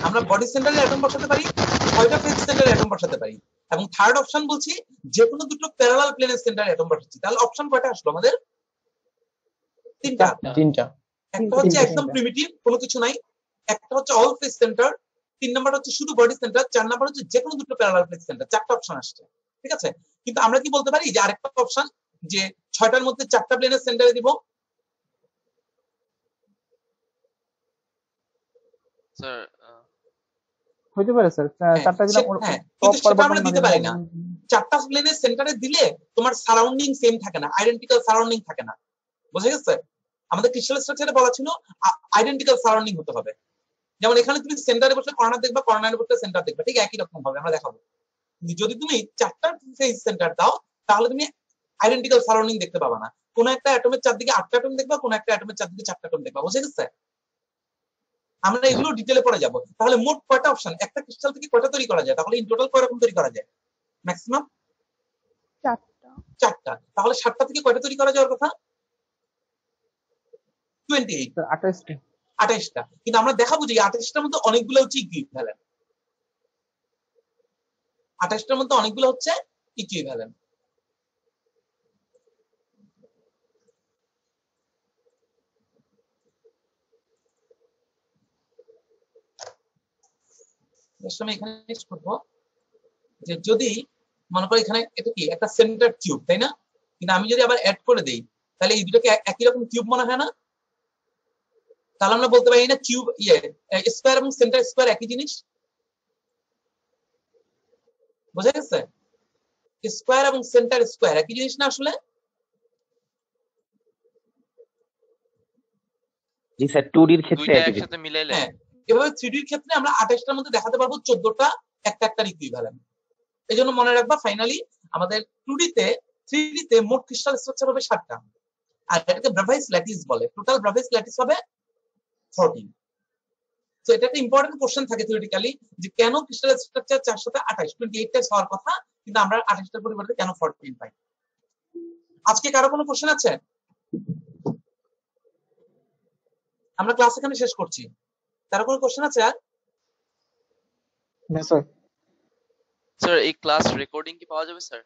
আমরা বডি সেন্টারে অ্যাটম বসাতে পারি, 6টা ফেস সেন্টারে অ্যাটম বসাতে পারি, এবং থার্ড অপশন বলছি যে কোনো দুটো প্যারালাল প্লেনের সেন্টারে অ্যাটম বসাচ্ছি। তাহলে অপশন কয়টা আসলো আমাদের? তিনটা। একটা হচ্ছে একদম প্রিমিটিভ, কোনো কিছু নাই, একটা হচ্ছে অল ফেস সেন্টার, 3 নাম্বার হচ্ছে শুধু বডি সেন্টার, 4 নাম্বার হচ্ছে যে কোনো দুটো প্যারালাল ফেস সেন্টার। 4টা অপশন আসছে, ঠিক আছে? কিন্তু আমরা কি বলতে পারি যে আরেকটা অপশন যে 6টার মধ্যে 4টা প্লেনের সেন্টারে দিব? স্যার হইতে পারে স্যার, চারটা দিলাম হ্যাঁ, কিন্তু সেটা আমরা দিতে পারি না। 4টা প্লেনের সেন্টারে দিলে তোমার সারাউন্ডিং সেম থাকে না, আইডেন্টিক্যাল সারাউন্ডিং থাকে না। বুঝে গেছে? আমাদের ক্রিস্টাল স্ট্রাকচারে বলা ছিল আইডেন্টিক্যাল সারাউন্ডিং হতে হবে। যেমন এখানে তুমি সেন্টারে বসে কর্নার দেখবা, কর্নারে বসে সেন্টার দেখবা, ঠিক একই রকম ভাবে আমরা দেখাবো। যদি তুমি 4টা ফেজ সেন্টার দাও তাহলে তুমি আইডেন্টিক্যাল সারাউন্ডিং দেখতে পাবা না। কোন একটা অ্যাটমের চারদিকে 8টা অ্যাটম দেখবা, কোন একটা অ্যাটমের চারদিকে 4টা অ্যাটম দেখবা। বুঝে গেছে? আমরা এগুলো ডিটেইলে পরে যাব। তাহলে মোট কয়টা অপশন, একটা ক্রিস্টাল থেকে কয়টা তৈরি করা যায়? তাহলে ইন টোটাল কয় রকম তৈরি করা যায়? ম্যাক্সিমাম 4টা। তাহলে 7টা থেকে কয়টা তৈরি করা যাওয়ার কথা? 28। 28টা। কিন্তু আমরা দেখাবো যে 28টার মধ্যে অনেকগুলো হচ্ছে ইকুইভ্যালেন্ট। 28টার মধ্যে অনেকগুলো হচ্ছে ইকুইভ্যালেন্ট। আমি এখানে নেক্সট করব যে যদি মনে করি এখানে এটা কি একটা সেন্টার কিউব, তাই না? কিন্তু আমি যদি আবার অ্যাড করে দেই তাহলে এই দুটোকে একই রকম কিউব মনে হয় না? তাহলে আমরা বলতে পারি না কিউব স্কয়ার এবং সেন্টার স্কয়ার একই জিনিস? বুঝা গেছে? স্কয়ার এবং সেন্টার স্কয়ার একই জিনিস না আসলে? জি স্যার, 2D এর ক্ষেত্রে দুইটা একই একসাথে মিলাইলে হ্যাঁ, এভাবে 3D এর ক্ষেত্রে আমরা 28টার মধ্যে দেখাতে পারবো 14টা একটা একটার ইকুইভ্যালেন্ট। এইজন্য মনে রাখবা ফাইনালি আমাদের 2D তে 3D তে মোট ক্রিস্টাল স্ট্রাকচার হবে 7টা, আর এটাকে ব্রাভাইস ল্যাটিস বলে। টোটাল ব্রাভাইস ল্যাটিস হবে 14। তো এটা একটা ইম্পর্টেন্ট কোশ্চেন থাকে থিওরিটিক্যালি যে কেন ক্রিস্টাল স্ট্রাকচার 4 সাথে 28 28 টাইপস হওয়ার কথা, কিন্তু আমরা 28টার পরিবর্তে কেন 14 পাই? আজকে কারো কোনো কোশ্চেন আছে? আমরা ক্লাস এখানে শেষ করছি। কারো কোনো কোশ্চেন আছে আর? না স্যার। স্যার এই ক্লাস রেকর্ডিং কি পাওয়া যাবে স্যার?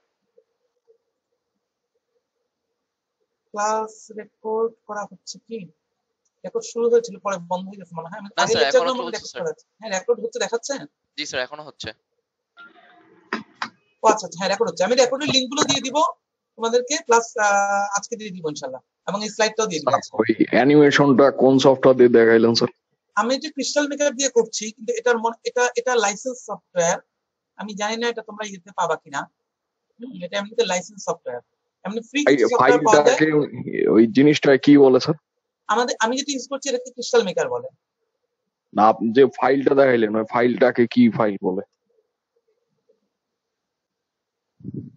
ক্লাস রেকর্ড করা হচ্ছে কি? রেকর্ড শুরু হয়েছিল পরে বন্ধ হয়ে গেছে মনে হয়। না আগের স্যার, লেকচারগুলো এখনো আমাকে চলছে রেকর্ড স্যার। করা আছে। হ্যাঁ রেকর্ড হচ্ছে দেখাচ্ছে। জি স্যার, এখনো হচ্ছে। ও আচ্ছা হ্যাঁ রেকর্ড হচ্ছে। আমি রেকর্ডের লিংকগুলো দিয়ে দিব তোমাদেরকে, প্লাস আজকে দিয়ে দিব ইনশাআল্লাহ, এবং এই স্লাইডটাও দিয়ে দিব। ওই অ্যানিমেশনটা কোন সফটওয়্যার দিয়ে দেখাইলেন স্যার? আমি যে ক্রিস্টাল মেকার দিয়ে করছি, কিন্তু এটা লাইসেন্স সফটওয়্যার। আমি জানি না এটা তোমরা ইয়েতে পাবা কিনা। এটা এমনিতে লাইসেন্স সফটওয়্যার, এমনি ফ্রি কিছু সফটওয়্যার পাওয়া যায়। ফাইলটাকে ওই জিনিসটা কি বলে স্যার? আমি যেটা ইউজ করছি এটাকে ক্রিস্টাল মেকার বলে। না, আপনি যে ফাইলটা দেখাইলেন ওই ফাইলটাকে কি ফাইল বলে?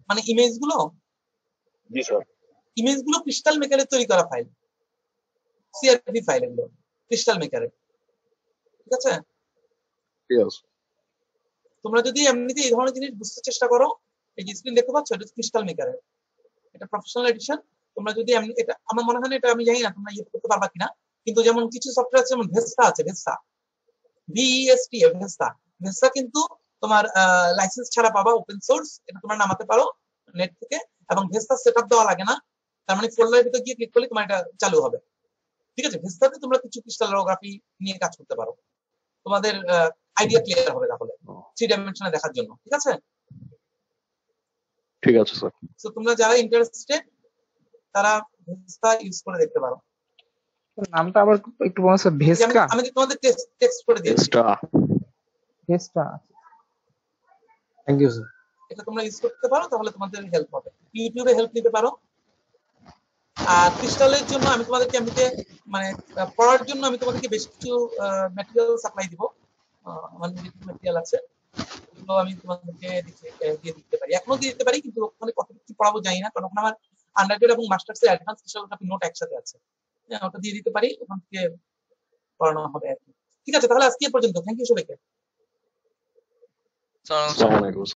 মানে ইমেজগুলো জি স্যার। ক্রিস্টাল মেকারে তৈরি করা ফাইল, সিআরপি ফাইল এগুলো ক্রিস্টাল মেকারে। ঠিক আছে, ঠিক আছে। তোমরা যদি এমনিতে এই ধরনের জিনিস বুঝতে চেষ্টা করো, এই যে স্ক্রিন দেখতে পাচ্ছ, এটা ক্রিস্টাল মেকারে, এটা প্রফেশনাল এডিশন। তোমরা যদি এটা আমার মনে হয় না, এটা আমি জানি না তোমরা ইয়ে করতে পারবা কিনা, কিন্তু যেমন কিছু সফটওয়্যার আছে, যেমন ভেস্তা আছে, ভেস্তা ভেস্তা কিন্তু তোমার লাইসেন্স ছাড়া পাবা, ওপেন সোর্স। এটা তোমরা নামাতে পারো নেট থেকে, এবং ভেস্তা সেটআপ দেওয়া লাগে না। তার মানে ফোল্ডারের ভিতরে গিয়ে ক্লিক করলে তোমার এটা চালু হবে। ঠিক আছে, ভেস্তাতে তোমরা কিছু ক্রিস্টালোগ্রাফি নিয়ে কাজ করতে পারো, তোমাদের আইডিয়া ক্লিয়ার হবে তাহলে 3 ডাইমেনশনে দেখার জন্য। ঠিক আছে, ঠিক আছে স্যার। তো তোমরা যারা ইন্টারেস্টেড তারা ভেস্তা ইউজ করে দেখতে পারো। নামটা আবার একটু বলুন স্যার। ভেস্কা? আমি তোমাদের টেক্সট করে দিয়েছি। ভেস্টা। Thank you sir. এটা তোমরা ইউজ করতে পারো, তাহলে তোমাদের হেল্প হবে। ইউটিউবে হেল্প নিতে পারো। আর ক্রিস্টালের জন্য আমি তোমাদেরকে এমনিতে মানে পড়ার জন্য আমি তোমাদেরকে বেশ কিছু ম্যাটেরিয়াল সাপ্লাই দিব। আমার ম্যাটেরিয়াল আছে, ওগুলো আমি তোমাদেরকে দিয়ে দিতে পারি, এখনো দিয়ে দিতে পারি, কিন্তু ওখানে কত কি পড়াবো জানি না, কারণ ওখানে আমার আন্ডারগ্রেড এবং মাস্টার্স এর অ্যাডভান্স ক্রিস্টালোগ্রাফি নোট একসাথে আছে। হ্যাঁ, ওটা দিয়ে দিতে পারি, ওখান থেকে পড়ানো হবে আর কি। ঠিক আছে, তাহলে আজকে পর্যন্ত। থ্যাংক ইউ সবাইকে। স্যার আসসালামু আলাইকুম।